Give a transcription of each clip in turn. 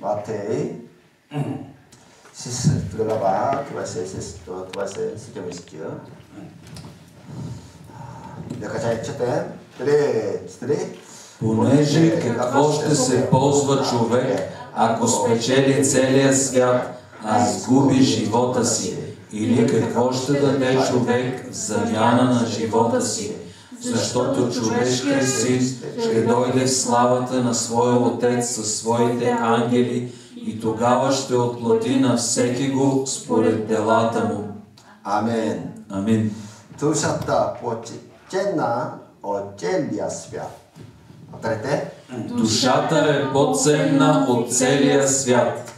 Матей, тогава това се сетимостта. Нека четем. Понеже какво ще се ползва човек, ако спечели целия свят, а изгуби живота си? Или какво ще даде човек в замяна на живота си? Защото човешкият син ще дойде в славата на своя Отец със своите ангели и тогава ще отплати на всеки го според делата му. Амен. Амин. Душата по-ценна от целия свят. Трете? Душата е по-ценна от целия свят.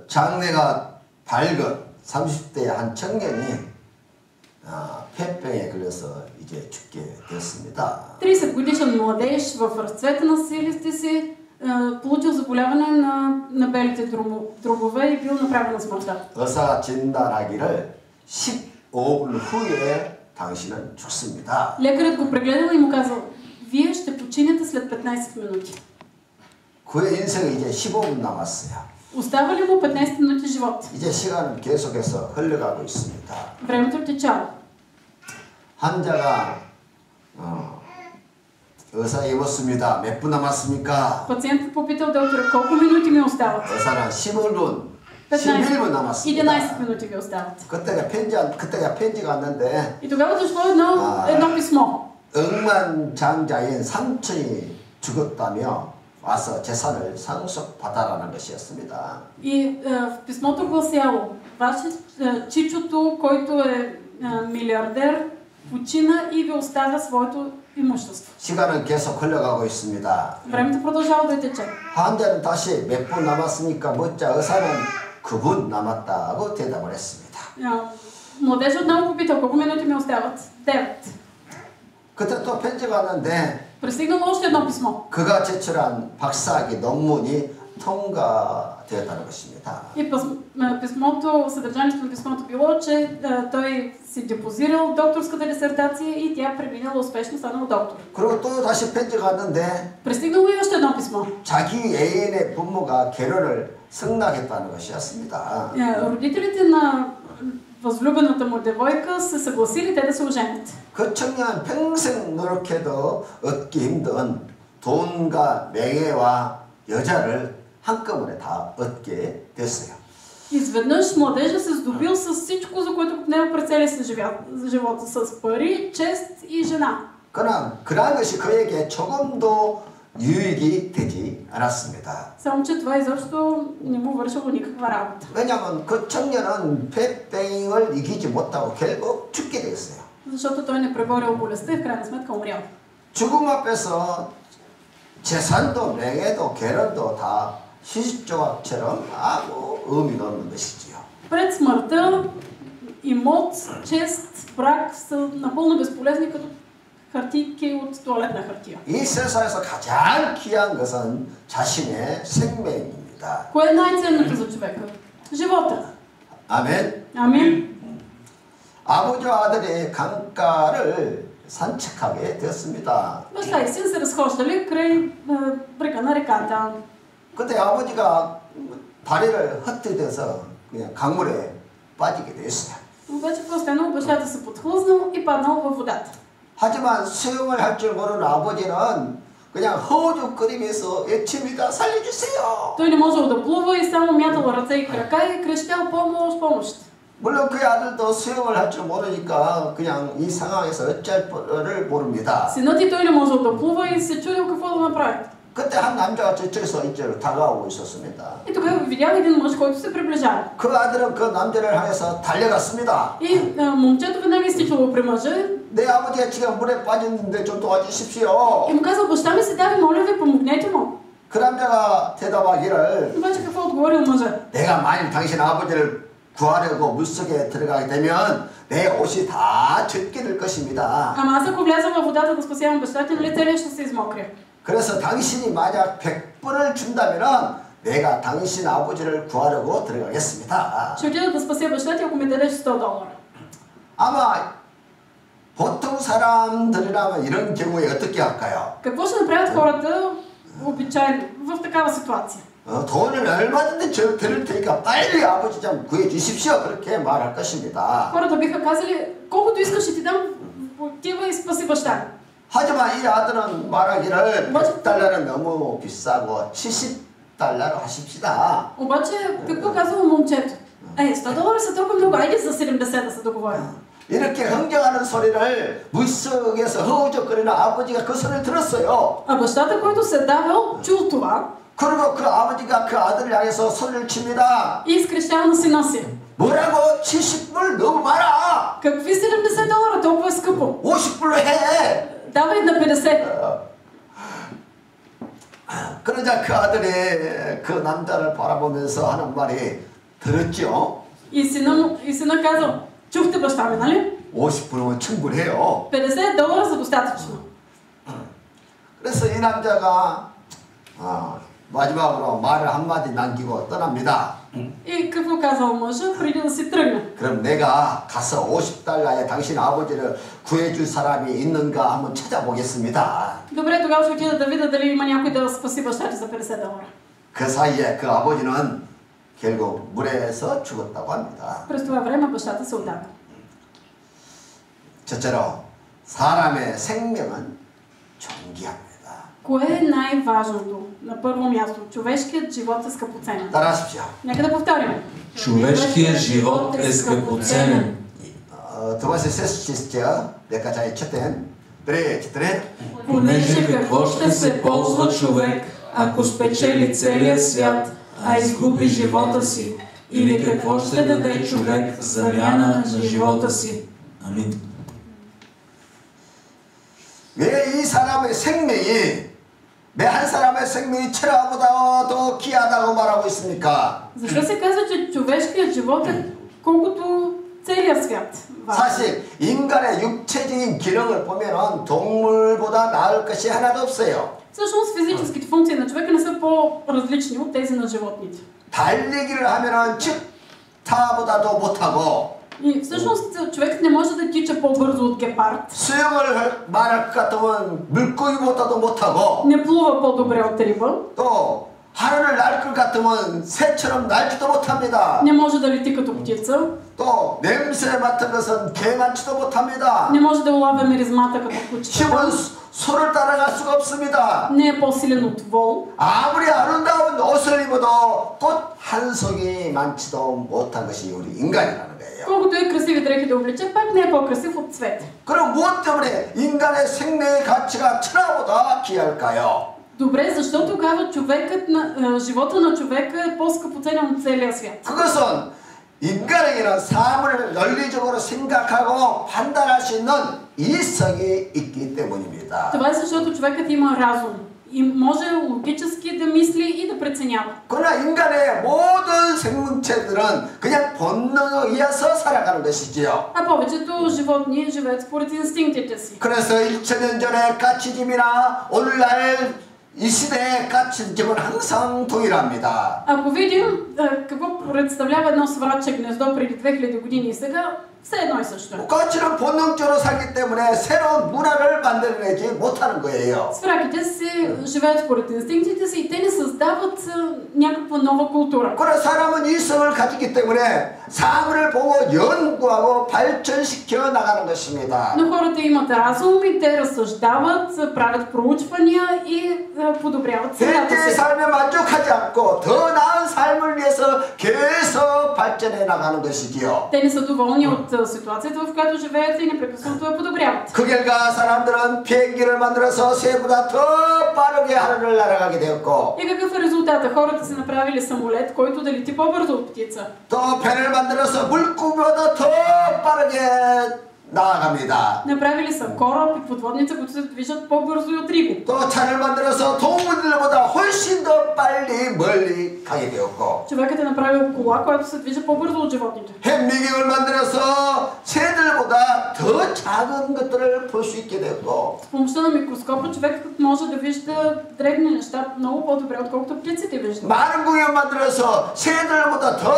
장래가 밝은 30대의 한 청년이 폐병에 걸려서 이제 죽게 됐습니다. 30 годишен младеж в разцвета на силите си получил заболяване на белите дробове и бил направен на смъртта. 의사가 진단하기를 15분 후에 당신은 죽습니다. Лекарят го прегледал и му казал: вие ще починете след 15 минути. 그의 인생이 이제 15분 남았어요. Остава ли му 15 минути живот? 이제 시간은 계속해서 흘러가고 있습니다. Времето течало. 환자가 의사에 입었습니다. 몇 분 남았습니까? Пациентът попитал доктора: колко минути ми остават? 의사는 11분, 11분 남았습니다. 11 минути ви остават. 그때가 편지가 왔는데 И тогава дошло едно писмо. 억만장자인 삼촌이 죽었다며 와서 재산을 상속받아라는 것이었습니다. И в писмото гласяло: чичото, който е милиардер, почина и ви оставя своето имущество. 시간은 계속 흘러가고 있습니다. Времето продължава да тече. 환자는 다시 몇 분 남았습니까? 묻자 의사는 9분 남았다고 대답을 했습니다. Младежът отново попитал: колко минути ми остават? 9. 그때 또 편지가 왔는데 Пристигнало още едно писмо. 그가 제출한 박사학위 논문이 통과되었다는 것입니다. И писмото, съдържанието на писмото било, че той си депозирал докторската дисертация и тя преминала успешно, станал доктор. 그리고 또 다시 편지가 왔는데 Пристигнало и още едно писмо. 자기 애인의 부모가 결혼을 승낙했다는 것이었습니다. Родителите на възлюбената му девойка се съгласили те да се оженят. 그 청년 평생 노력해도 얻기 힘든 돈과 명예와 여자를 한꺼번에 다 얻게 됐어요. Изведнъж младежа се здобил с всичко, за което отнема през целия си живота, с пари, чест и жена. 그러나 것이 그에게 조금도 유익이 되지 않았습니다. Само че това изобщо не му вършило никаква работа. 왜냐하면 그 청년은 폐병을 이기지 못하고 결국 죽게 되었어요. Защото той не преборил болестта и в крайна сметка умрял. 죽음 앞에서 재산도 명예도 결혼도 다 시시조각처럼 아무 의미가 없는 것이지요. Пред смъртта имот, чест, брак са напълно безполезни като хартийки от туалетна хартия. 이 세상에서 가장 귀한 것은 자신의 생명입니다. Кое е най-ценното за човека? Живота. 아멘. Амин. 아버지와 아들이 강가를 산책하게 되었습니다. Баща и син се разхождали край брега на реката. 그때 아버지가 다리를 헛디뎌서 그냥 강물에 빠지게 됐어요. Обаче какво станало? Бащата се подхлъзнал и паднал във водата. 하지만 수영을 할 줄 모르는 아버지는 그냥 허우적거리면서 외칩니다. 살려주세요. Той не можел да плува и само мятал ръце и крака и крещял: помощ, помощ. 물론 그 아들도 수영을 할 줄 모르니까 그냥 이 상황에서 어쩔 뻔을 모릅니다. Синът и той не можел да плува и се чудил какво да направи. 그때 한 남자가 저쪽에서 이쪽으로 다가오고 있었습니다. И тогава видял един мъж, който се приближава. 그 아들은 그 남자를 향해서 달려갔습니다. И момчето веднага изтичало при мъжа. 내 아버지가 지금 물에 빠졌는데 좀 도와주십시오. И му казал: баща ми се даде, моля ви, помогнете му. 그 남자가 대답하기를 Обаче какво отговорил мъжа? 내가 만일 당신 아버지를 구하려고 물속에 들어가게 되면 내 옷이 다 젖게 될 것입니다. Ама аз ако вляза във водата да спасявам баща ти, нали целият ще се измокря? 그래서 당신이 만약 100불을 준다면 내가 당신 아버지를 구하려고 들어가겠습니다. Ще отида да спася баща ти, ако ми дадеш $100. 아마 보통 사람들이라면 이런 경우에 어떻게 할까요? Какво ще направят хората обичайно в такава ситуация? 돈은 얼마든지 저 드릴 테니까 빨리 아버지 좀 구해 주십시오. 그렇게 말할 것입니다. Хората биха казали, колкото искаш ще ти дам, отива и спаси баща. 하지만 이 아들은 말하기를 100달러는 너무 비싸고 70달러로 하십시다. Обаче, какво казало момчето? $100 са толкова много, айде за 70 да се договорим. 이렇게 흥정하는 소리를 물속에서 허우적거리는 아버지가 그 소리를 들었어요. А бащата, който се давал, чул това 그리고 그 아버지가 그 아들을 향해서 소리를 칩니다. и изкрещял на сина си. 뭐라고? 70불 너무 많아. Какви $70? Толкова е скъпо. 50불로 해. Давай на 50. 그러자 그 아들이 그 남자를 바라보면서 하는 말이 들었죠? И сина казал, чухте баща ми, нали? 50불이면 충분해요. $50 са достатъчно. 그래서 이 남자가 마지막으로 말을 한마디 남기고 떠납니다. И какво казал мъжа преди да си тръгне? 그럼 내가 가서 50달러에 당신 아버지를 구해줄 사람이 있는가 한번 찾아보겠습니다. Добре, тогава ще отида да видя дали има някой да спаси баща ти за $50. 그 사이에 그 아버지는 결국 물에서 죽었다고 합니다. През това време бащата се отдава. 첫째로 사람의 생명은 존귀합니다. Кое е най-важното? На първо място, човешкият живот е скъпоценен. 따라하십시오. Нека да повторим. Човешкият живот е скъпоценен. 두 번째 세스치스죠. 내가 잘 쳤던. 그래, 쳤던. Понеже какво ще се ползва човек, ако спечели целия свят, а изгуби живота си? Или какво ще даде човек в замяна на живота си? Амин. 왜 이 사람의 생명이 매 한 사람의 생명이 천하보다 더 귀하다고 말하고 있습니까? Защо се казва, че човешкият живот е колкото целият свят? 사실 인간의 육체적인 기능을 보면은 동물보다 나을 것이 하나도 없어요. Всъщност физическите функции на човека не са по-различни от тези на животните. 달리기를 하면은 칩타보다도 못하고 И всъщност човекът не може да тича по-бързо от гепард. 수영을 말할 것 같으면 물고기보다도 못하고 Не плува по-добре от риба. 또 하늘을 날 것 같으면 새처럼 날지도 못합니다. Не може да лети като птица. 또 냄새 맡은 것은 개만치도 못합니다. Не може да улавя миризмата като кучета. 힘은 소를 따라갈 수가 없습니다. Не е по-силен от вол. 아무리 아름다운 옷을 입어도 꽃 한 송이 많지도 못한 것이 우리 인간이라는 거예요. Колкото и красиви дрехи да облече, пак не е по-красив от цвет. 그럼 무엇 때문에 인간의 생명의 가치가 천하보다 귀할까요? Добре, защо тогава живота на човека е по-скъпоценен от целия свят? 그것은 인간에게는 사물을 논리적으로 생각하고 판단할 수 있는 이성이 있기 때문입니다. Това е защото човекът има разум и може логически да мисли и да преценява. 그러나 인간의 모든 생명체들은 그냥 본능에 의해서 살아가는 것이지요. А повечето животни живеят според инстинктите си. 그래서 1000년 전의 까치집이나 오늘날 이 시대의 까치집은 항상 동일합니다. Ако видим какво представлява едно свраче гнездо преди 2000 години и сега, все едно и също. 까치는 본능적으로 살기 때문에 새로운 문화를 만들어내지 못하는 거예요. Свраките си живеят според инстинктите си и те не създават някаква нова култура. 그러나 사람은 이성을 가지기 때문에 사물을 보고 연구하고 발전시켜 나가는 것입니다. Но хората имат разум и те разсъждават, правят проучвания и подобряват средата 현재의 си. 삶에 만족하지 않고 더 나은 삶을 위해서 계속 발전해 나가는 것이지요. Те не са доволни от ситуацията, в която живеят и непрекъснато я подобряват. 그 결과 사람들은 비행기를 만들어서 새보다 더 빠르게 하늘을 날아가게 되었고 И какъв е резултатът? Хората са направили самолет, който да лети по-бързо от птица. 또 배를 만들어서 물고기보다 더 빠르게 나아갑니다. Направили са кораб и подводница, които се движат по-бързо и от риби. 또 차를 만들어서 동물들보다 훨씬 더 빨리 멀리 가게 되었고 Човекът е направил кола, която се движи по-бързо от животните. 현미경을 만들어서 새들보다 더 작은 것들을 볼 수 있게 되었고 С помощта на микроскопа човекът може да вижда дребни неща много по-добре, отколкото птиците виждат. 만원궁을 만들어서 새들보다 더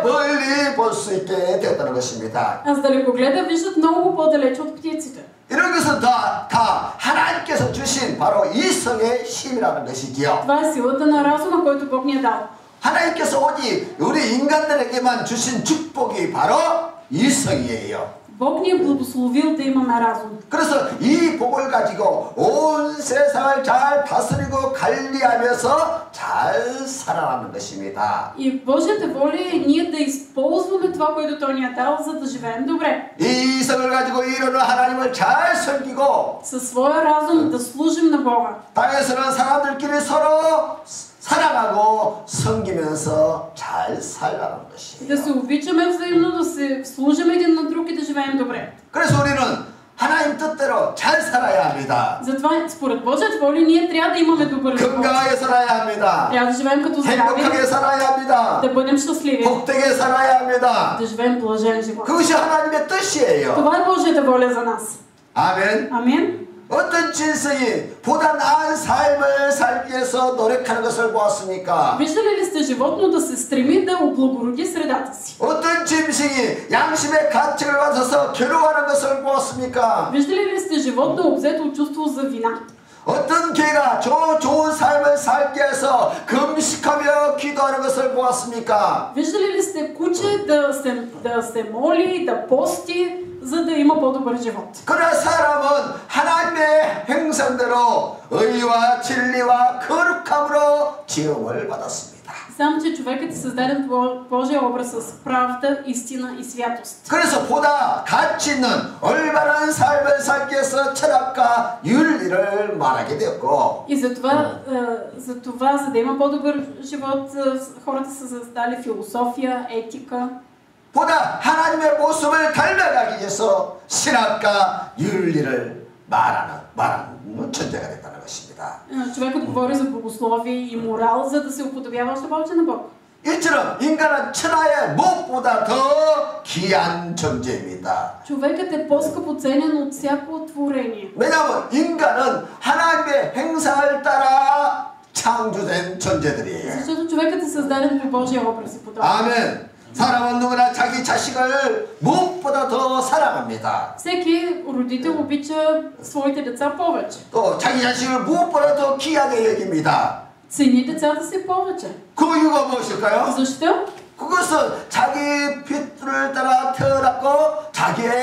멀리 볼 수 있게 되었다는 것입니다. А за да далекогледа виждат много по-далече от птиците. 이런 것은 다 하나님께서 주신 바로 이성의 힘이라는 것이지요. Това е силата на разума, който Бог Бог ни е дал. 하나님께서 오직 우리 인간들에게만 주신 축복이 바로 이성이에요. Бог ни е благословил да имаме разум. 그래서 이 복을 가지고 온 세상을 잘 다스리고 관리하면서 잘 살아가는 것입니다. И Божията воля е ние да използваме това, което Той ни е дал, за да живеем добре. 이 이성을 가지고 이루는 하나님을 잘 섬기고 Със своя разум да служим на Бога. 땅에서는 사람들끼리 서로 사랑하고 섬기면서 잘 살아가는 Да се 것이에요. обичаме взаимно, да се служим един на друг и да живеем добре. 그래서 우리는 하나님 뜻대로 잘 살아야 합니다. Затова, според Божията воля, ние трябва да имаме добър живот. 건강하게 살아야 합니다. Трябва да живеем като 행복하게 здрави, 살아야 합니다. да бъдем щастливи, 복되게 살아야 합니다. да живеем блажен живот. 그것이 하나님의 뜻이에요. Това е Божията воля за нас. 아멘. Амин. 어떤 jin성이 보다 나은 삶을 살기 위해서 노력하는 것을 보았습니까? Виждали ли сте животно да се стреми да облагороди средата си? 어떤 짐승이 양심의 가책을 받아서 괴로워하는 것을 보았습니까? Виждали ли сте животно обзето от чувство за вина? 어떤 개가 좋은 삶을 살기 위해서 금식하며 기도하는 것을 보았습니까? Виждали ли сте куче да се моли, да пости, за да има по-добър живот? 그러나 사람은 하나님의 형상대로 의와 진리와 거룩함으로 지음을 받았습니다. Само, че човекът е създаден по Божия образ с правда, истина и святост. 그래서 보다 가치 있는 올바른 삶을 살기 위해서 철학과 윤리를 말하게 되었고 И затова, за да има по-добър живот, хората са създали философия, етика. 보다 하나님의 모습을 닮아가기 위해서 신학과 윤리를 말하는 존재가 됐다는 것입니다. Човекът говори за богословие и морал, за да се уподобява още повече на Бог. 이처럼 인간은 천하의 무엇보다 더 귀한 존재입니다. Човекът е по-скъпоценен от всяко творение. 왜냐하면 인간은 하나님의 행상을 따라 창조된 존재들이에요. Защото човекът е създаден по Божия образ и подобие. 아멘. 사람은 누구나 자기 자식을 무엇보다 더 사랑합니다. Всеки родител обича своите деца повече. 또 자기 자식을 무엇보다 더 귀하게 여깁니다. Цени децата си повече. 그 이유가 무엇일까요? Защо? 그것은 자기 핏줄을 따라 태어났고 자기의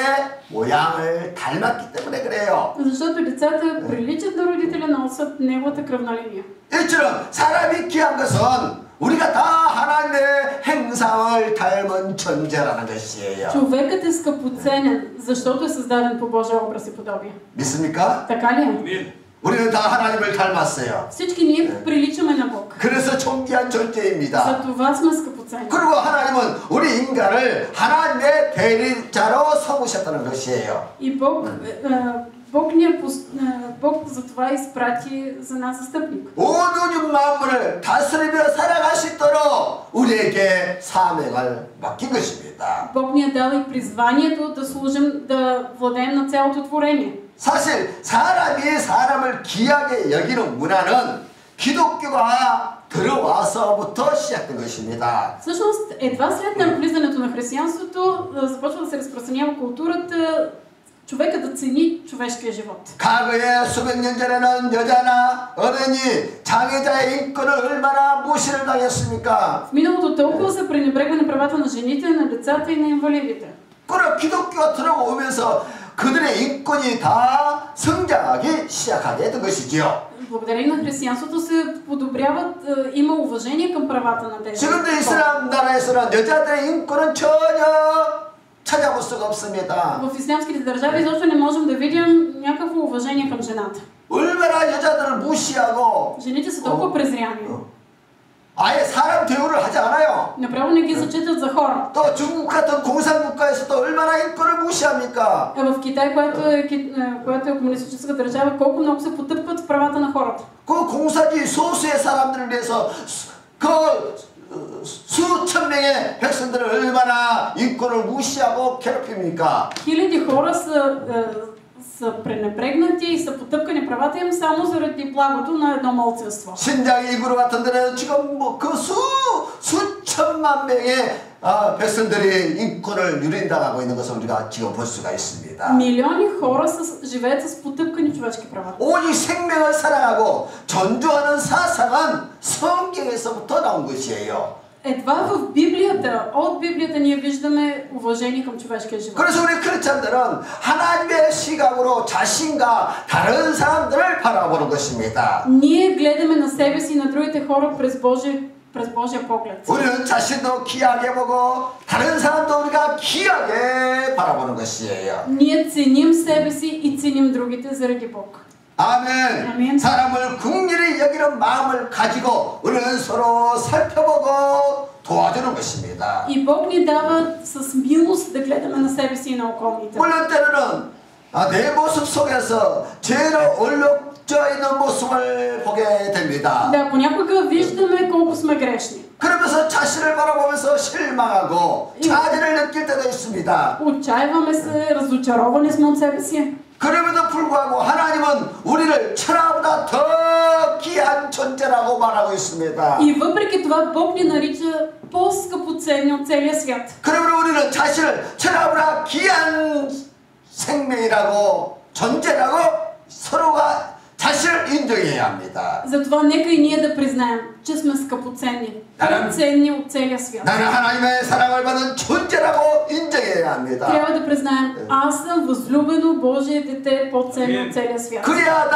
모양을 닮았기 때문에 그래요. Защото децата приличат на родителя, носят неговата кръвна линия. 이처럼 사람이 귀한 것은 우리가 다 하나님의 행상을 닮은 존재라는 것이에요. Човекът е скъпоценен, защото е създаден по Божия образ и подобие. 믿습니까? Така ли е? 우리는 다 하나님을 닮았어요. Всички ние приличаме на Бог. 그래서 존귀한 존재입니다. За това сме скъпоценни. 그리고 하나님은 우리 인간을 하나님의 대리자로 삼으셨다는 것이에요. И Бог за това изпрати за нас застъпник. 온 우주 만물을 다스리며 살아갈 수 있도록 우리에게 사명을 맡긴 것입니다. Бог ни е дал и призванието да служим, да владеем на цялото творение. 사실 사람이 사람을 귀하게 여기는 문화는 기독교가 들어와서부터 시작된 것입니다. Всъщност, едва след навлизането на християнството започва да се разпространява културата човека да цени човешкия живот. 과거에 수백 년 전에는 여자나 어른이 장애자의 인권을 얼마나 무시를 당했습니까? В миналото толкова са пренебрегвани правата на жените, на децата и на инвалидите. 그러나 기독교가 들어오면서 그들의 인권이 다 성장하기 시작하게 된 것이지요. Благодарение на християнството се подобряват, има уважение към правата на тези. 지금도 이슬람 나라에서는 여자들의 인권은 전혀 찾아볼 수가 없습니다. В ислямските държави изобщо не можем да видим някакво уважение към жената. 얼마나 여자들을 무시하고 Жените са толкова презряни. 아예 사람 대우를 하지 않아요. Направо не ги зачитат за хора. 또 중국 같은 공산국가에서도 얼마나 인권을 무시합니까? В Китай, която е комунистическа държава, колко много се потъпкват в правата на хората. 그 공산주의 소수의 사람들을 위해서 그 수천 명의 백성들을 얼마나 인권을 무시하고 괴롭힙니까? Хиляди хора са пренебрегнати и са потъпкани правата им само заради благото на едно малцинство. 신장 이구르 같은 데는 지금 뭐 그 수천만 수백만 명의 백성들이 인권을 누린당하고 있는 것을 우리가 지금 볼 수가 있습니다. Милиони хора живеят с потъпкани човешки права. 오직 생명을 사랑하고 존중하는 사상은 성경에서부터 나온 것이에요. Едва в Библията, от Библията ние виждаме уважение към човешкия живот. 그래서 우리 크리스찬들은 하나님의 시각으로 자신과 다른 사람들을 바라보는 것입니다. Ние гледаме на себе си и на другите хора през Божия поглед. 우리는 자신도 귀하게 보고 다른 사람도 우리가 귀하게 바라보는 것이에요. Ние ценим себе си и ценим другите заради Бог. 아멘. 아멘. 사람을 긍휼히 여기는 마음을 가지고 우리는 서로 살펴보고 도와주는 것입니다. И Бог ни дава с милост да гледаме на себе си и на околните. 물론 때로는 내 모습 속에서 죄로 얼룩져 있는 모습을 보게 됩니다. Да, понякога виждаме колко сме грешни. 그러면서 자신을 바라보면서 실망하고 차질을 느낄 때도 있습니다. Отчаиваме се, разочаровани сме от себе си. 그럼에도 불구하고 하나님은 우리를 천하보다 더 귀한 존재라고 말하고 있습니다. И въпреки това Бог ни нарича по-скъпоценни от целия свят. 그러므로 우리는 자신을 천하보다 귀한 생명이라고 존재라고 서로가 자신을 인정해야 합니다. Затова нека и ние да признаем, че сме скъпоценни, по-ценни от целия свят. 나는 하나님의 사랑을 받는 존재라고 인정해야 합니다. Трябва да признаем, аз съм възлюбено Божие дете, по-ценно от целия свят. 그래야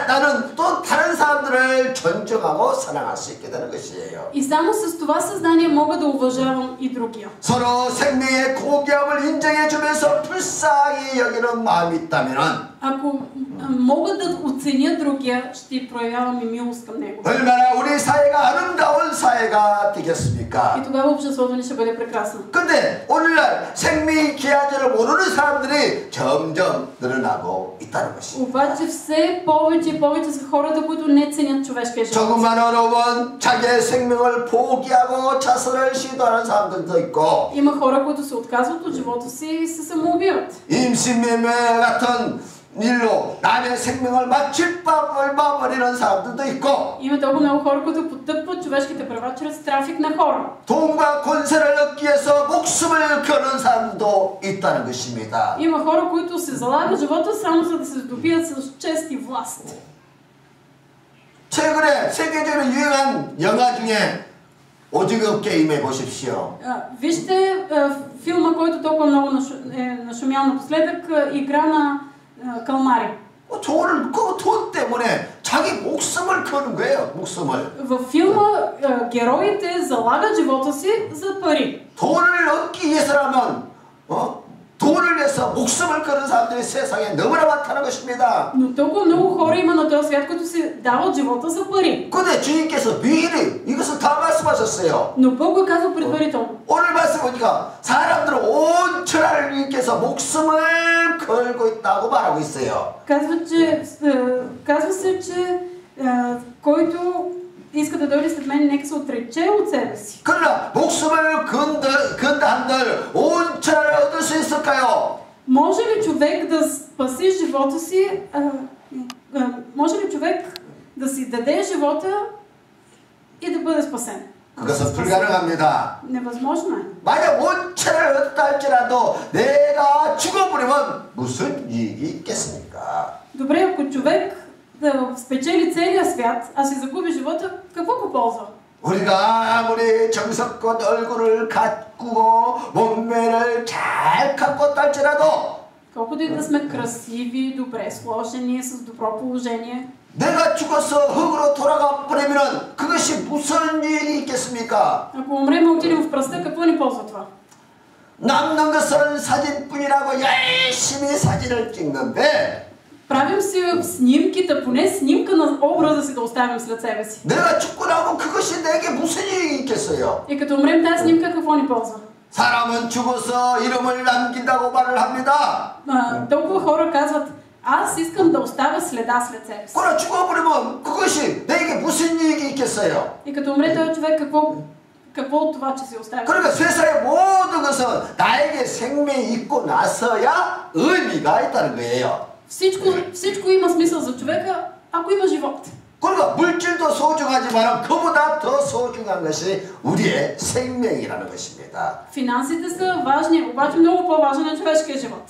나는 또 다른 사람들을 존중하고 사랑할 수 있게 되는 것이에요. И само с това съзнание мога да уважавам и другия. 서로 생명의 고귀함을 인정해주면서 불쌍히 여기는 마음이 있다면 Ако мога да оценя другия, ще проявявам и милост към него. 얼마나 우리 사회가 아름다운 사회가 되겠습니까? И тогава обществото ни ще бъде прекрасно. 근데 오늘날 생명이 귀한 줄을 모르는 사람들이 점점 늘어나고 있다는 것입니다. обаче все повече и повече са хората, които не ценят човешкия живот. 조금만 어려운 자기의 생명을 포기하고 자살을 시도하는 사람들도 있고 Има хора, които се отказват от живота си и се самоубиват. 임신매매 같은 일로 남의 생명을 마칠바버리는 사람들도 있고 Има толкова много хора, които потъпват човешките права чрез трафик на хора. 돈과 권세를 얻기 위해서 목숨을 거는 사람도 있다는 것입니다. Има хора, които се залагат живота само за да се здобият с чест и власт. 최근에 세계적으로 유행한 영화 중에 오징어 게임해 보십시오. Вижте филма, който толкова много е нашумял напоследък, игра на калмари. 돈 때문에 자기 목숨을 거는 거예요. 목숨을. Във филма героите залагат живота си за пари. 돈을 얻기 위해서라면 돈을 위해서 목숨을 거는 사람들이 세상에 너무나 많다는 것입니다. Но толкова много хора има на този свят, които си дават живота за пари. 근데 주님께서 미리 이것을 다 말씀하셨어요. Но Бог го казва предварително. 오늘 말씀 보니까 사람들은 온 천하를 위해서 목숨을 걸고 있다고 말하고 있어요. казва се, че който иска да дойде след мен, нека се отрече от себе си. 그러나 목숨을 건다 한들 온 천하를 얻을 수 있을까요? Може ли човек да спаси живота си? Може ли човек да си даде живота и да бъде спасен? 그것은 불가능합니다. Невъзможно е. 만약 온 천하를 얻다 할지라도 내가 죽어버리면 무슨 이익이 있겠습니까? Добре, ако човек да спечели целия свят, а си загуби живота, какво го ползва? 우리가 아무리 정석껏 얼굴을 가꾸고 몸매를 잘 갖고 할지라도 Колкото и да сме красиви, добре сложени, с добро положение, 내가 죽어서 흙으로 돌아가 버리면 그것이 무슨 이익이 있겠습니까? ако умрем и отидем в пръста, какво ни ползва това? 남는 것은 사진뿐이라고 열심히 사진을 찍는데 Правим си снимките, поне снимка на образа си да оставим след себе си. 내가 죽고 나면 그것이 내게 무슨 이익이 있겠어요? И като умрем тази снимка, какво ни ползва? 사람은 죽어서 이름을 남긴다고 말을 합니다. Толкова хора казват, аз искам да оставя следа след себе си. 그러나 죽어버리면 그것이 내게 무슨 이익이 있겠어요? И като умре този човек, какво от това, че си оставя? 그러니까 세상의 모든 것은 나에게 생명이 있고 나서야 의미가 있다는 거예요. Всичко има смисъл за човека, ако има живот. 그러니까 물질도 소중하지만 그보다 더 소중한 것이 우리의 생명이라는 것입니다. Финансите са важни, обаче много по-важен е човешкия живот.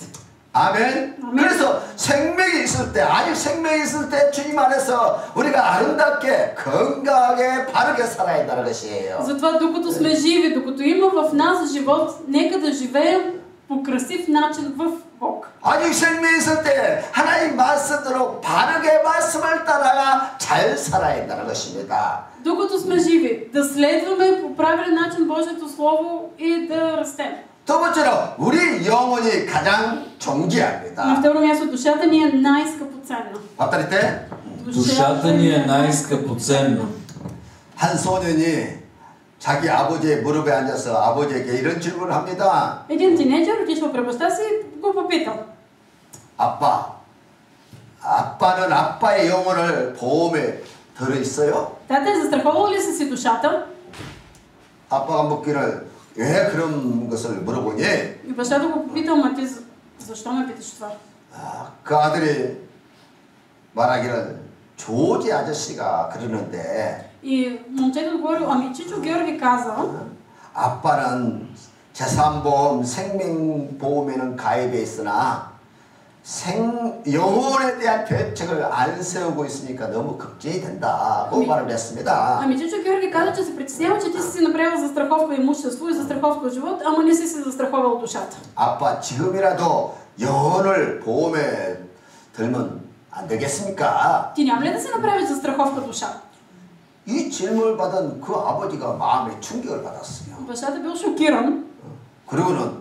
아멘. 아멘. 그래서 생명이 있을 때, 아직 생명이 있을 때 주님 안에서 우리가 아름답게 건강하게 바르게 살아야 한다는 것이에요. Затова докато сме живи, докато има в нас живот, нека да живеем по красив начин в Бог. 아직 생명이 있을 때 하나님 말씀대로 바르게 말씀을 따라가 잘 살아야 한다는 것입니다. Докато сме живи, да следваме по правилен начин Божието Слово и да растем. 두 번째로 우리 영혼이 가장 На 존귀합니다. второ място, душата ни е най-скъпоценна. 밥다리때 Душата ни е най-скъпоценна. 한 소년이 자기 아버지의 무릎에 앉아서 아버지에게 이런 질문을 합니다. Един тинейджър отишъл при баща си и го попитал. 아빠는 아빠의 영혼을 보험에 들어있어요? Тата, застраховал ли си душата? 아빠가 묻기를 왜 그런 것을 물어보니? И бащата го попитал, ма ти защо ме питаш това? 그 아들이 말하기를 조지 아저씨가 그러는데 И момчето отговорил, ами Чичо Георги каза, 아빠는 재산보험, 생명보험에는 가입해 있으나 영혼에 대한 대책을 안 세우고 있으니까 너무 걱정이 된다고 말을 했습니다. ами Чичо Георги каза, че се притеснява, че ти си направил застраховка имущество и застраховка живот, ама не си застраховал душата. 아빠 지금이라도 영혼을 보험에 들면 안 되겠습니까? Ти няма ли да си направиш застраховка душа? 이 질문을 받은 그 아버지가 마음에 충격을 받았어요. Бащата бил шокиран. 그리고는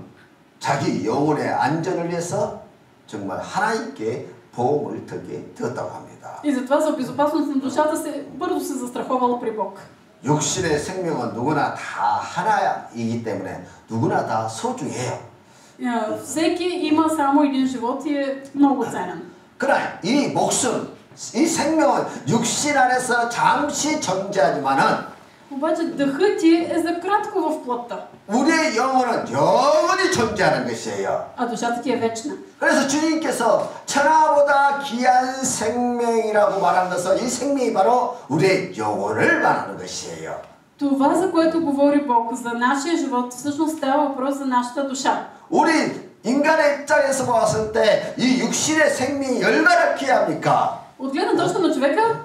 자기 영혼의 안전을 위해서 정말 하나님께 보험을 들게 되었다고 합니다. И затова за безопасност на душата бързо се застраховала при Бог. 육신의 생명은 누구나 다 하나이기 때문에 누구나 다 소중해요. Всеки има само един живот и е много ценен. 그러나 이 목숨, 이 생명은 육신 안에서 잠시 존재하지만은 Обаче дъхът ти е за кратко в плътта, 우리의 영혼은 영원히 존재하는 것이에요. а душата ти е вечна. 그래서 주님께서 천하보다 귀한 생명이라고 말한 것은 이 생명이 바로 우리의 영혼을 말하는 것이에요. Това, за което говори Бог, за нашия живот, всъщност става въпрос за нашата душа. 우리 인간의 입장에서 봤을 때 이 육신의 생명이 얼마나 귀합니까? От гледна точка на човека,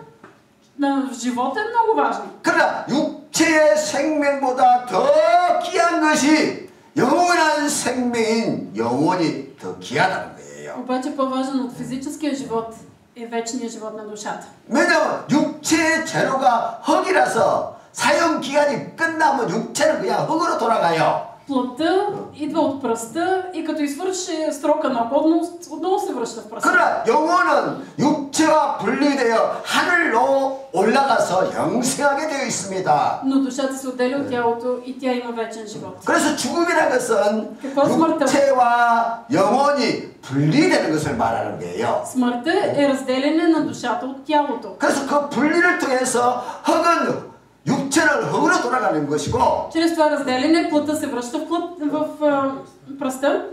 на живота е много важно. 그러나 육체의 생명보다 더 귀한 것이 영원한 생명인 영혼이 더 귀하다는 거예요. Обаче по-важен от физическия живот е вечният живот на душата. 왜냐하면 육체의 재료가 흙이라서 사용 기간이 끝나면 육체는 그냥 흙으로 돌아가요. Плътта идва от пръста и като извърши срока на годност, отново се връща в пръста. 그러나 영혼은 육체와 분리되어 하늘로 올라가서 영생하게 되어 있습니다. Но душата се отделя от тялото и тя има вечен живот. 그래서 죽음이라는 것은 какво смъртта? 육체와 영혼이 분리되는 것을 말하는 거예요. Смъртта е разделяне на душата от тялото. 그래서 그 분리를 통해서 흙은 육체는 흙으로 돌아가는 것이고 Чрез това разделяне плътта се връща в пръста,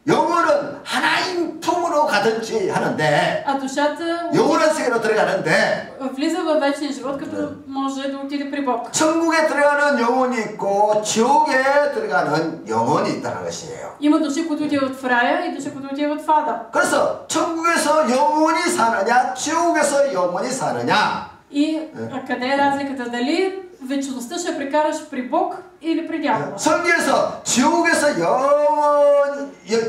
영혼은 하나님 품으로 가든지 하는데 а душата 영원한 세계로 들어가는데 влиза във вечния живот, като може да отиде при Бог. 천국에 들어가는 영혼이 있고 지옥에 들어가는 영혼이 있다는 것이에요. Има души, които отиват в рая и души, които отиват в ада. 그래서 천국에서 영혼이 사느냐 지옥에서 영혼이 사느냐 И къде е разликата? Дали вечността ще прекараш при Бог или при дявола? 성경에서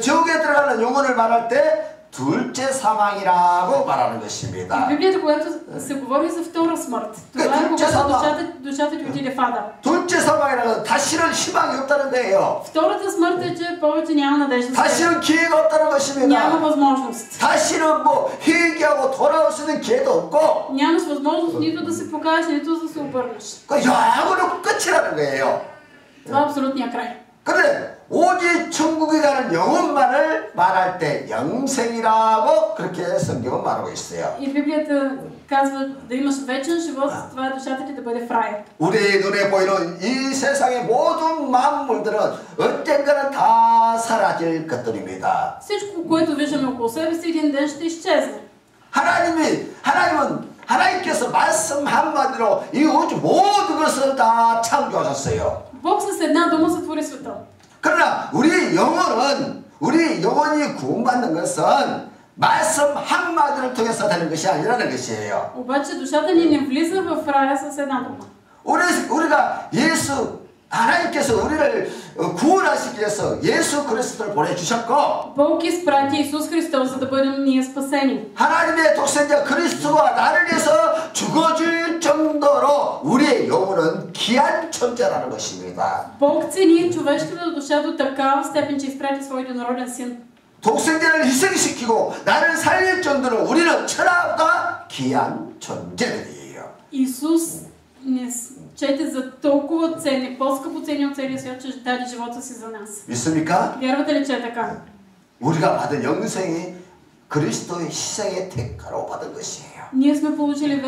지옥에 들어가는 영혼을 말할 때 둘째 사망이라고 말하는 В 것입니다. Библията, когато се говори за втора смърт, това е когато душата ти отиде в ада. 둘째 사망이라는 건 다시는 희망이 없다는 거예요. Втората смърт е, че повече няма надежда за теб. 다시는 기회가 없다는 Няма 것입니다. възможност. 다시는 뭐 회개하고 돌아올 수 있는 기회도 없고 Нямаш възможност нито да се покажеш, нито да се обърнеш. 그 영원히 끝이라는 거예요. Това е абсолютния край. 그런데 오직 천국에 가는 영혼만을 말할 때 영생이라고 그렇게 성경은 말하고 있어요. И Библията казва да имаш вечен живот, това е душата ти да бъде в рая. 우리 눈에 보이는 이 세상의 모든 만물들은 언젠가는 다 사라질 것들입니다. Всичко, което виждаме около себе си, един ден ще изчезне. 하나님은 하나님께서 말씀 한마디로 이 우주 모든 것을 다 창조하셨어요. Бог с една дума сътвори света. 그러나 우리 영혼이 구원받는 것은 말씀 한마디를 통해서 되는 것이 아니라는 것이에요. Обаче душата ни не влиза в рая с една дума. 우리가 하나님께서 우리를 구원하시기 위해서 예수 그리스도를 보내주셨고 Бог изпрати Исус Христос, за да бъдем ние спасени. 하나님의 독생자 그리스도가 나를 위해서 죽어줄 정도로 우리의 영혼은 귀한 존재라는 것입니다. Бог цени човешката душа до такава степен, че изпрати своя единороден син. 독생자를 희생시키고 나를 살릴 정도로 우리는 천하보다 귀한 존재들이에요. Исус не чете за толкова ценни, по-скъпо ценни от целия свят, че даде живота си за нас. 믿습니까? Вярвате ли, че е така? 우리가 받은 영생이 그리스도의 희생의 대가로 받은 것이에요. Ние сме получили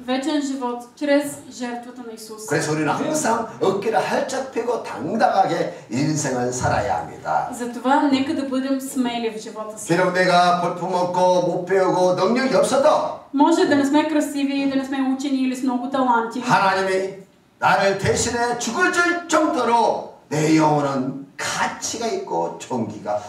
вечен живот чрез жертвата на Исус. 그래서 우리는 항상 어깨를 활짝 펴고 당당하게 인생을 살아야 합니다. Затова нека да бъдем смели в живота си. 비록 내가 볼품없고 못 배우고 능력이 없어도 Може да не сме красиви, да не сме учени или с много таланти. 하나님이 나를 대신에 죽어줄 정도로 내 영혼은 가치가 있고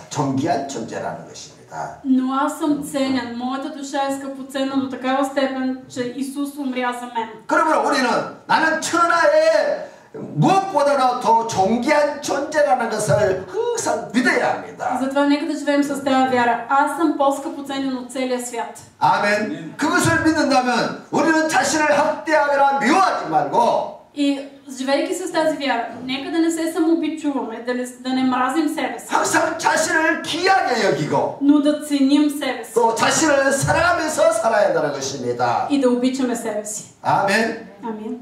존귀한 존재라는 것입니다. Но аз съм ценен. Моята душа е скъпоценна до такава степен, че Исус умря за мен. 그러므로 우리는 나는 천하에 무엇보다도 더 존귀한 존재라는 것을 항상 믿어야 합니다. Затова нека да живеем с тази вяра. Аз съм по-скъпоценен от целия свят. 아멘. 그것을 믿는다면 우리는 자신을 학대하거나 미워하지 말고 И живейки с тази вяра, нека да не се самообичуваме, да не мразим себе си, 항상 자신을 귀하게 여기고 но да ценим себе си 또 자신을 사랑하면서 살아야 한다는 것입니다. и да обичаме себе си. 아멘. Амин.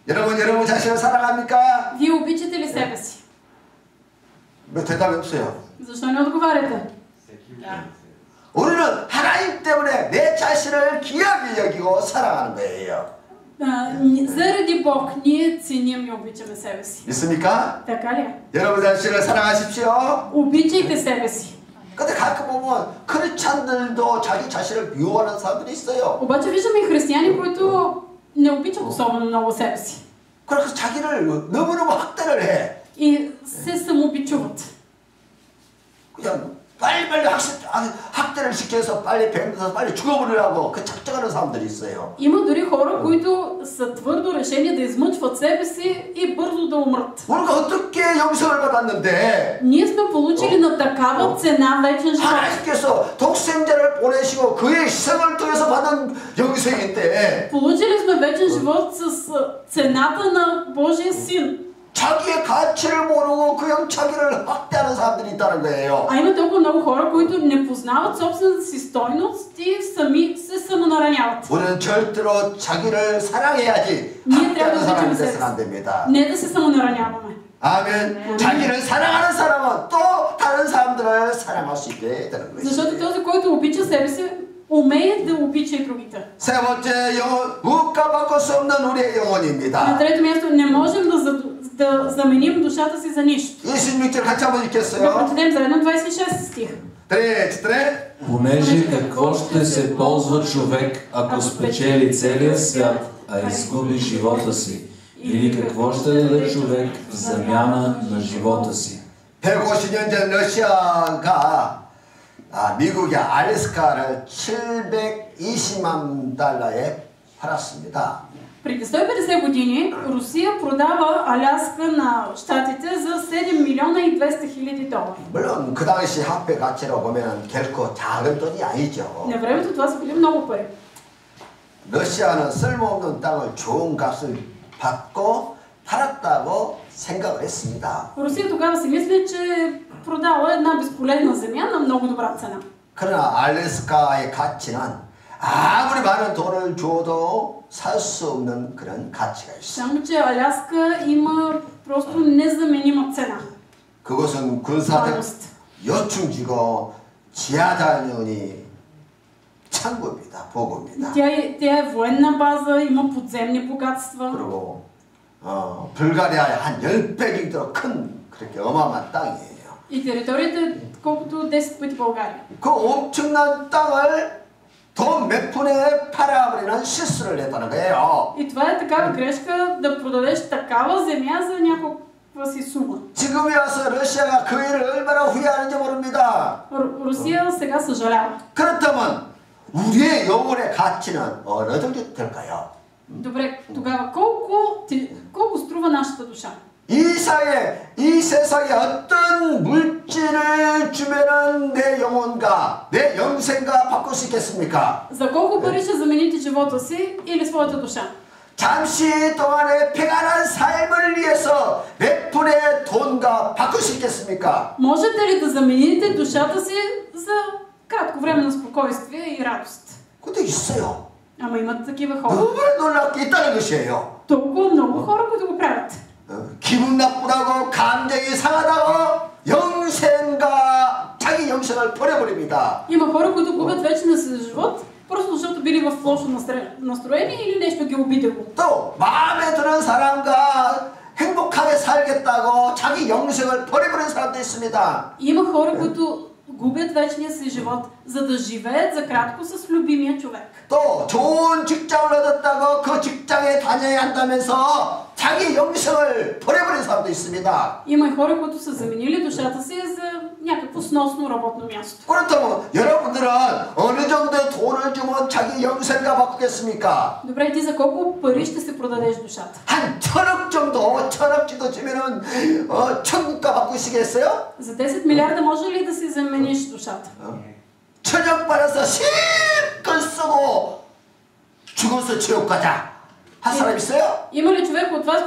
여러분 자신을 사랑합니까? Вие обичате ли себе си? 왜 대답이 없어요? Защо не отговаряте? 우리는 하나님 때문에 내 자신을 귀하게 여기고 사랑하는 거예요. Заради Бог ние ценим и обичаме себе си. 믿습니까? Така ли? 여러분 자신을 사랑하십시오. Обичайте себе си. 근데 가끔 보면 크리스찬들도 자기 자신을 미워하는 사람들이 있어요. Обаче виждаме и християни, които не обичат особено много себе си. 그래서 자기를 너무너무 학대를 해. И се самообичуват. 그냥 빨리빨리 학대를 시켜서 빨리 병들어서 빨리 죽어버리라고 그 작정하는 사람들이 있어요. Има дори хора, които са твърдо решени да измъчват себе си и бързо да умрат. 우리가 어떻게 영생을 받았는데 Ние сме получили на такава цена вечен живот. 하나님께서 독생자를 보내시고 그의 희생을 통해서 받은 영생인데 Получили сме вечен живот с цената на Божия син. 자기의 가치를 모르고 그냥 자기를 학대하는 사람들이 있다는 거예요. А има толкова много хора, които не познават собствената си стойност и сами се самонараняват. 우리는 절대로 자기를 사랑해야지 Ние 학대하는 трябва да 사람이 обичаме себе 돼서는 안 си. 됩니다. Не да се самонараняваме. 아멘. 자기를 사랑하는 사람은 또 다른 사람들을 사랑할 수 있게 되는 Защото 것입니다. този, който обича себе си, умее да обича и другите. 세 번째 영혼, 무엇과 바꿀 수 없는 우리의 На 영혼입니다. трето място, не можем да заменим душата си за нищо. 26절 같이 한번 Да 읽겠어요. прочетем заедно 26 стих. 네. Понеже какво ще се ползва човек, ако спечели целия свят, а изгуби живота си? Или какво ще даде човек в замяна на живота си? 150년 전 러시아가 미국의 알래스카를 720만 달러에 팔았습니다. Преди 150 години Русия продава Аляска на щатите за 7 милиона и 200 хиляди долара. 물론 그 당시 화폐 가치로 보면 결코 작은 돈이 아니죠. На времето това са били много пари. 러시아는 쓸모없는 땅을 좋은 값을 받고 팔았다고 생각을 했습니다. Русия тогава си мисли, че продала една безполезна земя на много добра цена. 그러나 알래스카의 가치는 아무리 많은 돈을 줘도 살 수 없는 그런 가치가 있어. Само че Аляска има просто незаменима цена. 그것은 군사적 요충지고 지하자연이 창고입니다. 보고입니다. Тя е военна база, има подземни богатства. 그리고 불가리아의 한 10배 정도 큰 그렇게 어마어마한 땅이에요. И територията е колкото 10 пъти България. 그 엄청난 땅을 돈 몇 푼에 팔아버리는 실수를 했다는 거예요. И това е такава грешка да продадеш такава земя за някаква си сума. 지금에 와서 러시아가 그 일을 얼마나 후회하는지 모릅니다. Русия сега съжалява. 그렇다면 우리의 영혼의 가치는 어느 정도 될까요? Добре, тогава колко струва нашата душа? 이 세상에 어떤 물질을 주면은 내 영혼과 내 영생과 바꿀 수 있겠습니까? За колко пари ще замените живота си или своята душа? 잠시 동안의 평안한 삶을 위해서 몇 푼의 돈과 바꿀 수 있겠습니까? Можете ли да замените душата си за кратко време на спокойствие и радост? 근데 있어요. Ама имат такива хора. 너무나 놀랍게 있다는 것이에요. Толкова много хора, които го правят. 기분 나쁘다고 감정이 상하다고 영생과 자기 영생을 버려버립니다. Има хора, които губят вечния си живот, просто защото били в лошо настроение или нещо ги обидело. 또 마음에 드는 사람과 행복하게 살겠다고 자기 영생을 버려버리는 사람도 있습니다. Има хора, които губят вечния си живот, за да живеят за кратко с любимия човек. 또 좋은 직장을 얻었다고 그 직장에 다녀야 한다면서 자기 영생을 버려버리는 사람도 있습니다. Има и хора, които са заменили душата си за някакво сносно работно място. 그렇다면 여러분들은 어느 정도 돈을 주면 자기 영생과 바꾸겠습니까? Добре, ти за колко пари ще се продадеш душата? 한 1,000억 정도, 1,000억지도 주면은 천국과 바꾸시겠어요? За 10 милиарда може ли да си замениш душата? 1,000억 받아서 실컷 쓰고 죽어서 지옥 가자 할 사람 있어요? Има ли човек от вас,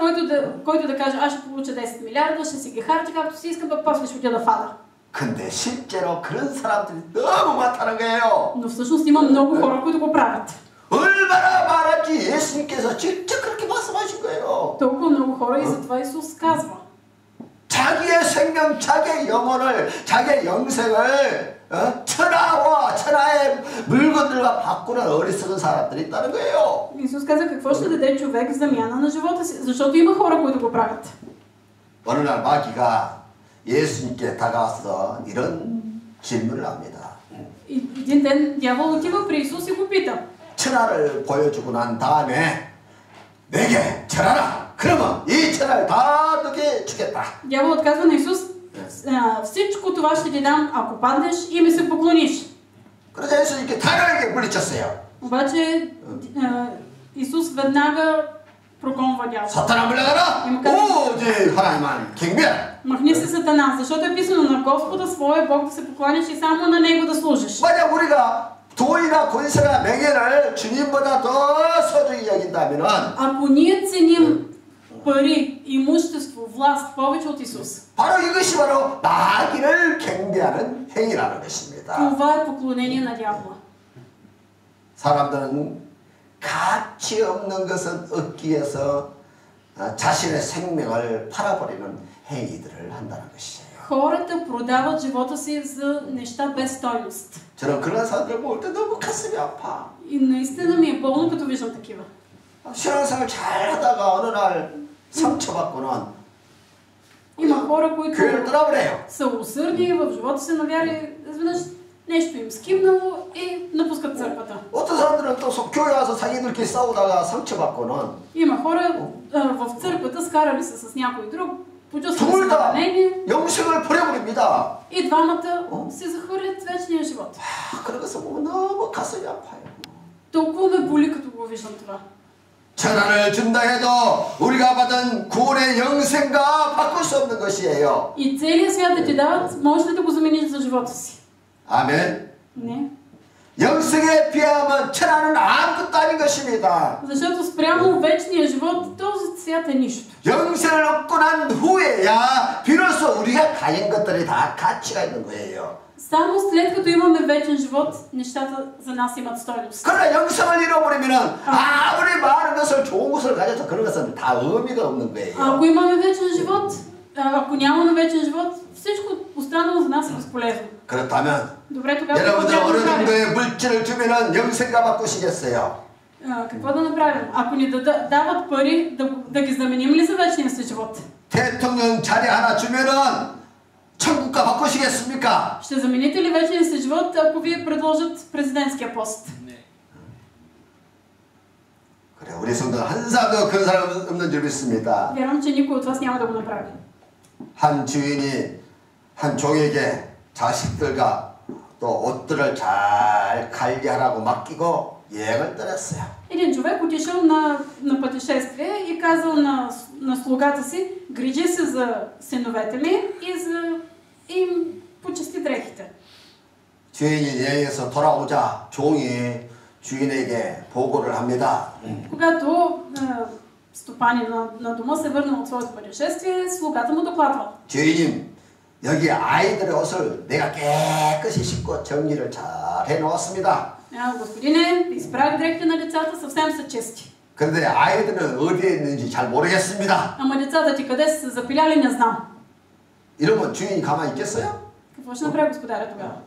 който да каже, аз ще получа 10 милиарда, ще си ги харча както си искам, пък после ще отида да фада? 근데 실제로 그런 사람들이 너무 많다는 거예요. Но всъщност има много хора, които го правят. 얼마나 많았지 예수님께서 직접 그렇게 말씀하신 거예요. Толкова много хора и затова Исус казва. 자기의 생명, 자기의 영혼을, 자기의 영생을 천하와 천하의 물건들과 바꾸는 어리석은 사람들이 있다는 거예요. Исус каза, какво ще даде човек в замяна на живота си, защото има хора, които го правят. 어느 날 마귀가 예수님께 다가와서 이런 질문을 합니다. Един ден дявол отива при Исус и го пита. 천하를 보여주고 난 다음에 내게 절하라. 그러면 이 천하를 다 너게 주겠다. Дяволът казва на Исус, всичко това ще ти дам, ако паднеш и ми се поклониш. 그러자 예수님께 단호하게 물리쳤어요. Обаче Исус веднага прогонва дявола. 사탄아 물러가라. 오직 하나님만 경배하라. Махни се Сатана, защото е писано на Господа своя Бог да се покланяш и само на Него да служиш. 만약 우리가 돈이나 권세나 명예를 주님보다 더 소중히 여긴다면은 Ако ние ценим пари, имущество, власт повече от Исус, 바로 이것이 바로 마귀를 경배하는 행위라는 것입니다. това е поклонение на дявола. 사람들은 가치 없는 것을 얻기 위해서 자신의 생명을 팔아버리는 행위들을 한다는 것이에요. Хората продават живота си за неща без стойност. 저는 그런 사람들 볼 때 너무 가슴이 아파. И наистина ми е болно, като виждам такива. 신앙생활 잘 하다가 어느 날 상처받고는 Има хора, които 교회를 떠나버려요. са усърдни в живота си на вяра и изведнъж нещо им скимнало и напускат църквата. 어떤 사람들은 또 교회 와서 자기들끼리 싸우다가 상처받고는 Има хора в църквата, скарали се с някой друг, почувствали 둘 се 다 наранени 영생을 버려버립니다. и двамата си захвърлят вечния живот. 그런 것을 보면 너무 가슴이 아파요. Толкова ме боли, като го виждам това. 천하를 준다 해도 우리가 받은 구원의 영생과 바꿀 수 없는 것이에요. И целият свят да ти дават, може ли да го замениш за живота си? 아멘. Не. 영생에 비하면 천하는 아무것도 아닌 것입니다. Защото спрямо вечния живот, този свят е нищо. 영생을 얻고 난 후에야 비로소 우리가 가진 것들이 다 가치가 있는 거예요. Само след като имаме вечен живот, нещата за нас имат стойност. 그러나 영생을 잃어버리면 아무리 많은 것을 좋은 것을 가져도 그런 것은 다 의미가 없는 거예요. Ако имаме вечен живот, ако нямаме вечен живот, всичко останало за нас е безполезно. 그렇다면 Добре, тогава 여러분들 어느 정도의 물질을 주면은 영생과 바꾸시겠어요? какво да направим? Ако ни дават пари, да ги заменим ли за вечния си живот? 대통령 자리 하나 주면은 천국과 바꾸시겠습니까? Ще замените ли вечния си живот, ако ви предложат президентския пост? 그래, 우리 성도는 한 사람도 그런 사람 없는 줄 믿습니다. Вярвам, че никой от вас няма да го направи. 한 주인이 한 종에게 자식들과 또 옷들을 잘 관리하라고 맡기고 여행을 떠났어요. Един човек отишъл на пътешествие и казал на слугата си: грижи се за синовете ми и им почисти дрехите. 주인이 여행에서 돌아오자 종이 주인에게 보고를 합니다. Когато стопанин на дома се върнал от своето пътешествие, слугата му докладва: 주인님, 여기 아이들의 옷을 내가 깨끗이 씻고 정리를 잘 해놓았습니다. Господине, изправих дрехите на децата, съвсем са чисти. 그런데 아이들은 어디에 있는지 잘 모르겠습니다. Ама децата ти къде са се запиляли, не знам. 이러면 주인이 가만히 있겠어요? Какво ще направи господаря тогава?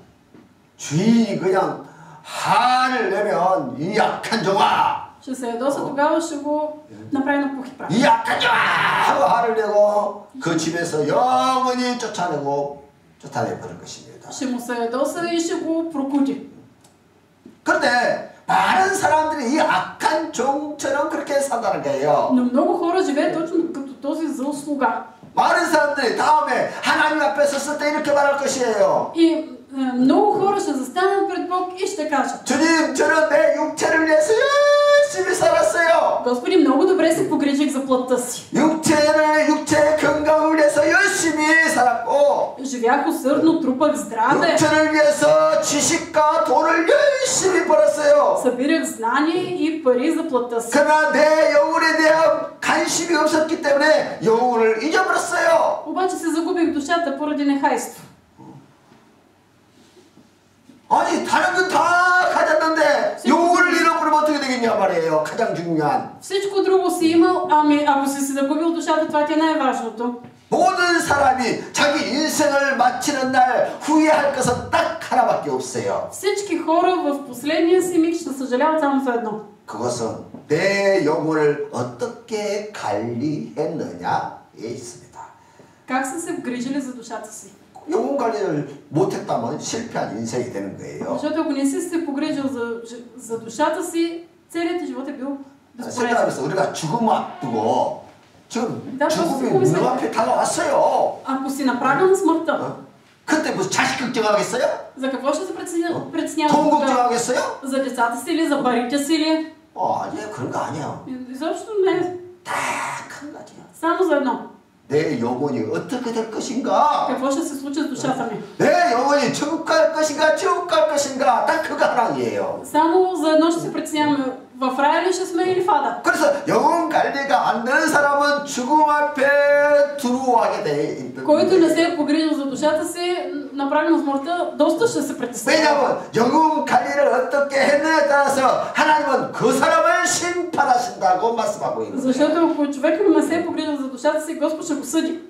주인이 그냥 화를 내면 이 약한 종아, Ще се ядоса, тогава ще го направи на пух и прах. 이 약한 종아 하고 화를 내고 그 집에서 영원히 쫓아내버릴 것입니다. Ще му се ядоса и ще го прокуди. 그런데 많은 사람들이 이 악한 종처럼 그렇게 산다는 거예요. Но много хора живеят точно като този зъл слуга. 많은 사람들이 다음에 하나님 앞에 섰을 때 이렇게 말할 것이에요. И много хора ще застанат пред Бог и ще кажат: 주님, 저는 내 육체를 위해서 열심히 살았어요. Господи, много добре се погрижих за плътта си. 육체의 건강을 위해서 열심히 살았고, Живях усърдно, трупах здраве, 육체를 위해서 지식과 돈을 열심히 벌었어요. събирах знание и пари за плътта си. 그러나 내 영혼에 대한 관심이 없었기 때문에 영혼을 잊어버렸어요. Обаче се загубих душата поради нехайство. 아니, 다른 건 다 가졌는데 영혼을 잃어버리면 어떻게 되겠냐 말이에요. 가장 중요한. Всичко друго си имал, ами ако си загубил душата, това ти е най-важното. 모든 사람이 자기 인생을 마치는 날 후회할 것은 딱 하나밖에 없어요. Всички хора в последния си миг ще съжаляват само за едно. 그것은 내 영혼을 어떻게 관리했느냐에 있습니다. Как са се вгрижили за душата си? 영혼 관리를 못했다면 실패한 인생이 되는 거예요. Защото ако не си се погрижил за душата си, целият ти живот е бил безполезен. 생각하면서 우리가 죽음 앞두고 지금 나 죽음이 죽음이 눈앞에 다가왔어요. Ако си на прага на смъртта, 그때 무슨 자식 걱정하겠어요? за какво ще се притесняваш 돈 тогава? 걱정하겠어요? За децата си ли, за парите си ли? 아니에요. 그런 거 아니에요. Изобщо не. 딱 한 가지야. Само за едно. 내 영혼이 어떻게 될 것인가? Какво ще се случи с душата ми? 내 영혼이 천국 갈 것인가 지옥 갈 것인가 딱 그거 하나이에요. Само за едно ще се притесняваме. В рая ли ще сме или в ада? 그래서 영혼 관리가 안 되는 사람은 죽음 앞에 두려워하게 돼 있는 Който не 거예요. се е погрижил за душата си, на прага на смъртта, доста ще се притеснява. 왜냐하면 영혼 관리를 어떻게 했느냐에 따라서 하나님은 그 사람을 심판하신다고 말씀하고 있는 거예요. Защото ако човек не се е погрижил за душата си, Господ ще го съди.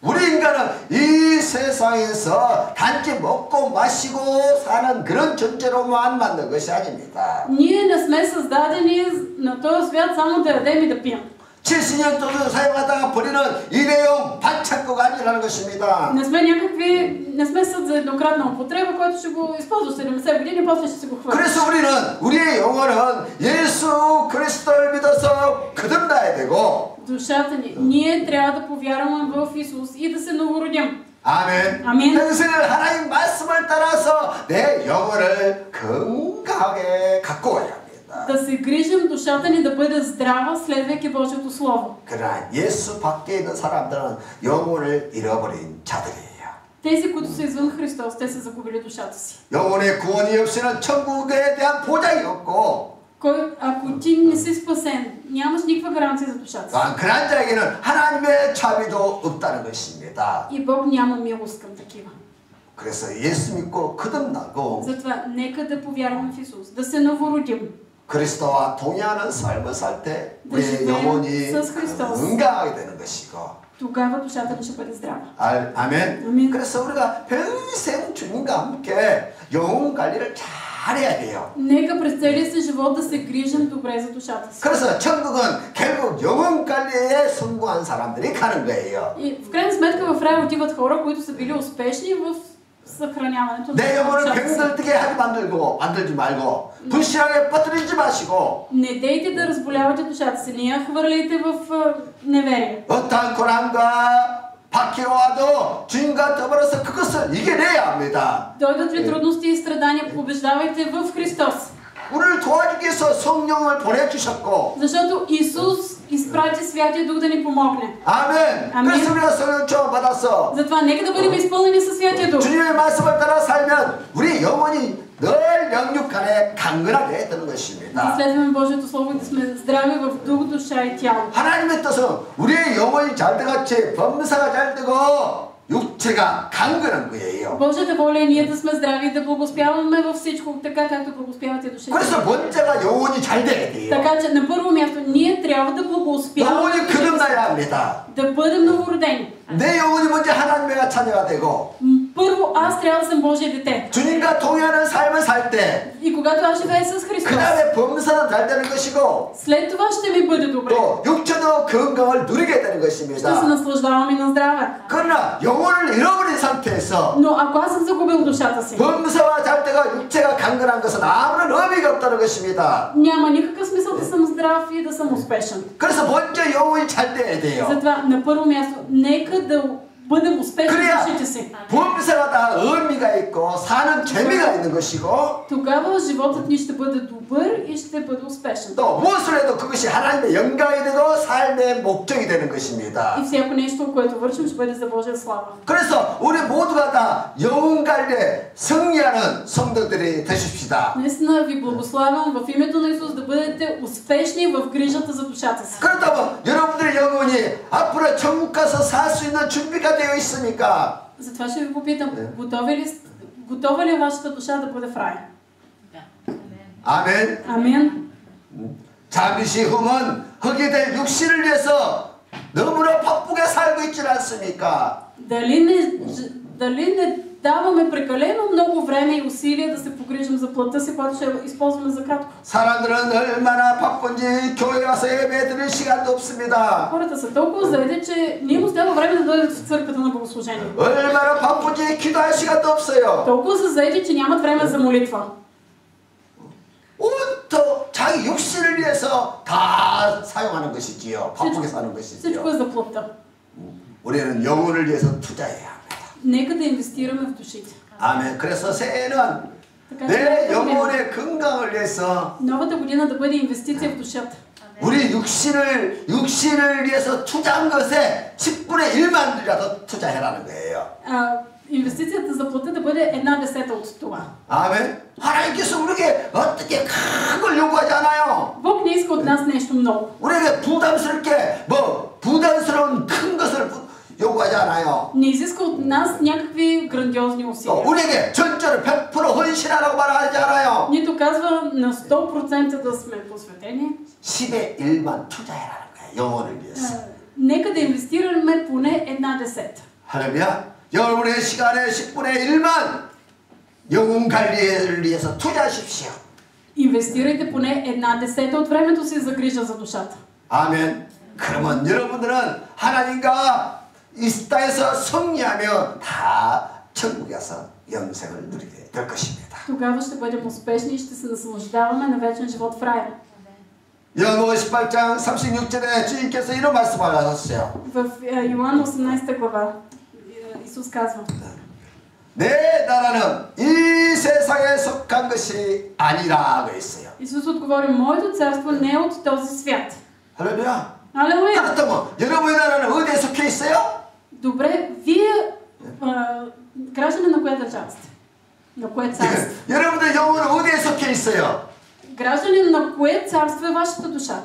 우리 인간은 이 세상에서 단지 먹고 마시고 사는 그런 존재로만 만든 것이 아닙니다. Ние не сме създадени на този свят само да ядем и да пием. 70년 동안 사용하다가 버리는 일회용 반창고가 아니라는 것입니다. Не сме съд за еднократна употреба, който ще го използва 70 години, после ще се го хвърли. 그래서 우리의 영혼은 예수 그리스도를 믿어서 거듭나야 되고, Душата ни. Ние трябва да повярваме в Исус и да се новородим. 아멘. 아멘. 평생을 하나님 말씀을 따라서 내 영혼을 건강하게 갖고 와야 합니다. Да се грижим душата ни да бъде здрава, следвайки Божието Слово. 그러나 예수 밖에 있는 사람들은 영혼을 잃어버린 자들이에요. Тези, които са извън Христос, те са загубили душата си. 영혼의 구원이 없이는 천국에 대한 보장이 없고, Ако ти не си спасен, нямаш никаква гаранция за душата си. 그런 자에게는 하나님의 자비도 없다는 것입니다. И Бог няма милост към такива. 그래서 예수 믿고 거듭나고 Затова нека да повярваме в Исус, да се новородим. 그리스도와 동의하는 삶을 살 때 네, 우리의 영혼이 서 그리스도스. 건강하게 되는 것이고, Тогава душата ни ще бъде здрава. 아멘. 아멘. 그래서 우리가 평생 주님과 함께 영혼 관리를 잘해야 돼요. Нека през целия си живот да се грижим добре за душата си. 그래서 천국은 결국 영혼 관리에 성공한 사람들이 가는 거예요. И в крайна сметка в рай отиват хора, които са били успешни в съхраняването 내 영혼을 душата си. 병들게 만들지 말고 불신앙에 빠뜨리지 마시고 Не дейте да разболявате душата си, не я хвърляйте в неверие. 어떠한 고난과 박해가 와도 주님과 더불어서 그것을 이겨내야 합니다. Дойдат ли трудности и страдания, побеждавайте в Христос. 우리를 도와주기 위해서 성령을 보내주셨고 Защото Исус изпрати Святия Дух да ни помогне. 아멘. 아멘. 그래서 우리가 성령 충만 받았어. Затова нека да бъдем изпълнени със Святия Дух. 주님의 말씀을 따라 살면 우리 영혼이 늘 영육 간에 강건하게 되는 Да 것입니다. следваме Божието Слово и да сме здрави в дух, душа и тяло. 하나님의 뜻은 우리의 영혼이 잘 되같이 범사가 잘 되고 육체가 강건한 거예요. Божията воля е ние да сме здрави и да благоспяваме във всичко, така както благоспявате душите. 그래서 먼저가 영혼이 잘 돼야 돼요. Така че на първо място ние трябва да благоспяваме, 영혼이 거듭나야 합니다. да бъдем новородени. 내 영혼이 먼저 하나님의 자녀가 되고 Първо аз трябва да съм Божие дете. 주님과 동의하는 삶을 살 때 И когато аз живея с Христос, 그 다음에 범사는 잘 되는 것이고 след това ще ми бъде добре. 또 육체도 건강을 누리게 되는 Ще се 것입니다. наслаждавам и на здраве. 그러나 영혼을 잃어버린 상태에서 Но ако аз съм загубил душата си, 범사와 잘 때가 육체가 강건한 것은 아무런 의미가 없다는 것입니다. няма никакъв смисъл да съм здрав и да съм успешен. 그래서 먼저 영혼이 잘 돼야 돼요. Затова на първо място нека да бъдем успешни в душите си. 범사가 다 의미가 있고 사는 재미가 있는 것이고 Тогава животът ни ще бъде добър и ще бъде успешен. 또 무엇을 해도 그것이 하나님의 영광이 되고 삶의 목적이 되는 것입니다. И всяко нещо, което вършим, ще бъде за Божия слава. 그래서 우리 모두가 다 영혼 관리에 승리하는 성도들이 되십시다. Наистина ви благославям в името на Исус да бъдете успешни в грижата за душата си. 그렇다면 여러분들의 영혼이 앞으로 천국 가서 살 수 있는 준비가 되어 있습니까? Затова ще ви попитам, готова ли е вашата душа да бъде в рай? 아멘. Амин. 잠시 후면 흙이 될 육신을 위해서 너무나 바쁘게 살고 있지 않습니까? Дали не даваме прекалено много време и усилия да се погрижим за плътта си, която ще използваме за кратко? 사람들은 얼마나 바쁜지 교회 와서 예배 드릴 시간도 없습니다. Хората са толкова заети, че не им остава време да дойдат в църквата на богослужение. 얼마나 바쁜지 기도할 시간도 없어요. Толкова са заети, че нямат време за молитва. 온통 자기 육신을 위해서 다 사용하는 것이지요. 바쁘게 사는 것이지요. Всичко е за плътта. 우리는 영혼을 위해서 투자해야 합니다. Нека да инвестираме в душите. 아멘. 그래서 새해는 Така че 내 영혼의 건강을 위해서 новата година да бъде инвестиция в душата. 우리 육신을 위해서 투자한 것에 10분의 1만이라도 투자해라는 거예요. Инвестицията за плътта да бъде 1/10 от това. 아멘. 하나님께서 우리에게 어떻게 큰 걸 요구하지 않아요. Бог не иска от нас нещо много. 우리에게 부담스러운 큰 것을 요구하지 않아요. Не изиска от нас някакви грандиозни усилия. 우리에게 전적으로 100% 헌신하라고 말하지 않아요. Нито казва на 100% да сме посветени. 10의 1만 투자해라는 거예요. 영혼을 위해서. Нека да инвестираме поне 1/10. 할렐루야. 여러분의 시간의 10분의 1만 영혼 관리를 위해서 투자하십시오. Инвестирайте поне 1/10 от времето си за грижа за душата. 아멘. 그러면 여러분들은 하나님과 이 땅에서 승리하며 다 천국에서 영생을 누리게 될 것입니다. Тогава ще бъдем успешни и ще се наслаждаваме на вечен живот в рая. 요한복음 18장 36절에 주님께서 이런 말씀을 하셨어요. В Йоанн 18 глава Исус казва: 내 나라는 이 세상에 속한 것이 아니라고 했어요. Исус отговори: моето царство не е от този свят. 할렐루야. Алелуя! 그렇다면 여러분의 나라는 어디에 속해 있어요? Добре, вие граждани на коя държава сте? На кое царство? 여러분의 영혼은 어디에 속해 있어요? Граждани на кое царство е вашата душа?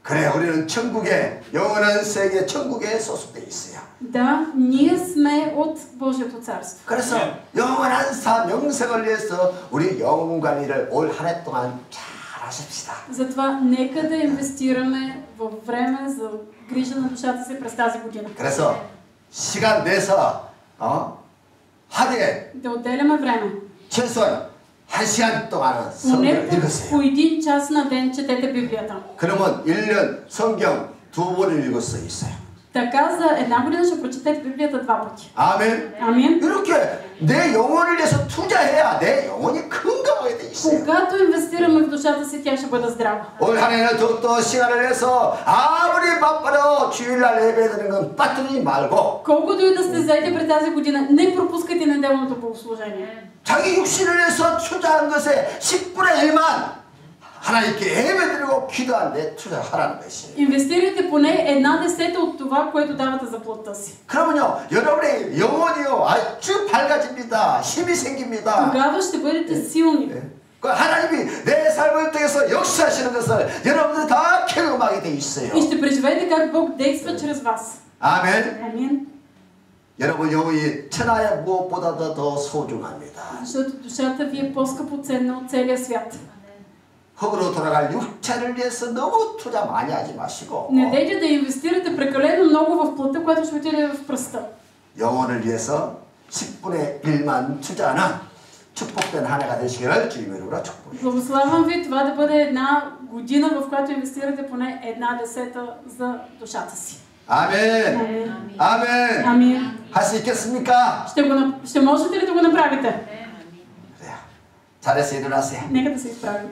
그래, 우리는 천국에 영원한 세계 천국에 소속돼 있어요. Да, ние сме от Божието царство. 그래서 영원한 삶 영생을 위해서 우리 영혼 관리를 올 한 해 동안 잘 하십시다. Затова нека да инвестираме във време за грижа на душата си през тази година. 그래서 시간 내서 하루에 Да отделяме време. 최소한 1시간 동안은 Поне 성경을 읽으세요. по 1 час на ден четете Библията. 그러면 1년 성경 2번을 읽을 수 있어요. Така за една година ще прочетете Библията 2 пъти. 아멘. Амин. 이렇게 내 영혼을 위해서 투자해야 내 영혼이 건강하게 돼 있어요. Когато инвестираме в душата си, тя ще бъде здрава. 올 한 해는 더욱더 시간을 내서 아무리 바빠도 주일날 예배드리는 건 빠뜨리지 말고 Колкото и да сте заети през тази година, не пропускайте неделното богослужение. 자기 육신을 위해서 투자한 것에 10분의 1만 하나님께 예배드리고 기도하는데 투자하라는 것이에요. Инвестирайте поне 1/10 от това, което давате за плътта си. 그러면요, 여러분의 영혼이요 아주 밝아집니다. 힘이 생깁니다. Тогава ще бъдете силни. 그 하나님이 내 삶을 통해서 역사하시는 것을 여러분들이 다 경험하게 돼 있어요. И ще преживеете как Бог действа чрез вас. 아멘. Амин. 여러분 영혼이 천하의 무엇보다도 더 소중합니다. Защото душата ви е по-скъпоценна от целия свят. 흙으로 돌아갈 육체를 위해서 너무 투자 많이 하지 마시고 Не дейте да инвестирате прекалено много в плътта, което ще отиде в пръста. 영혼을 위해서 10분의 1만 투자하는 축복된 한 해가 되시기를 주님의 이름으로 축복합니다. Благославям ви това да бъде една година, в която инвестирате поне 1/10 за душата си. 아멘. Амин. 아멘. Амин. 할 수 있겠습니까? Ще можете ли да го направите? 그래요. 잘해서 일어나세요. Нека да се изправим.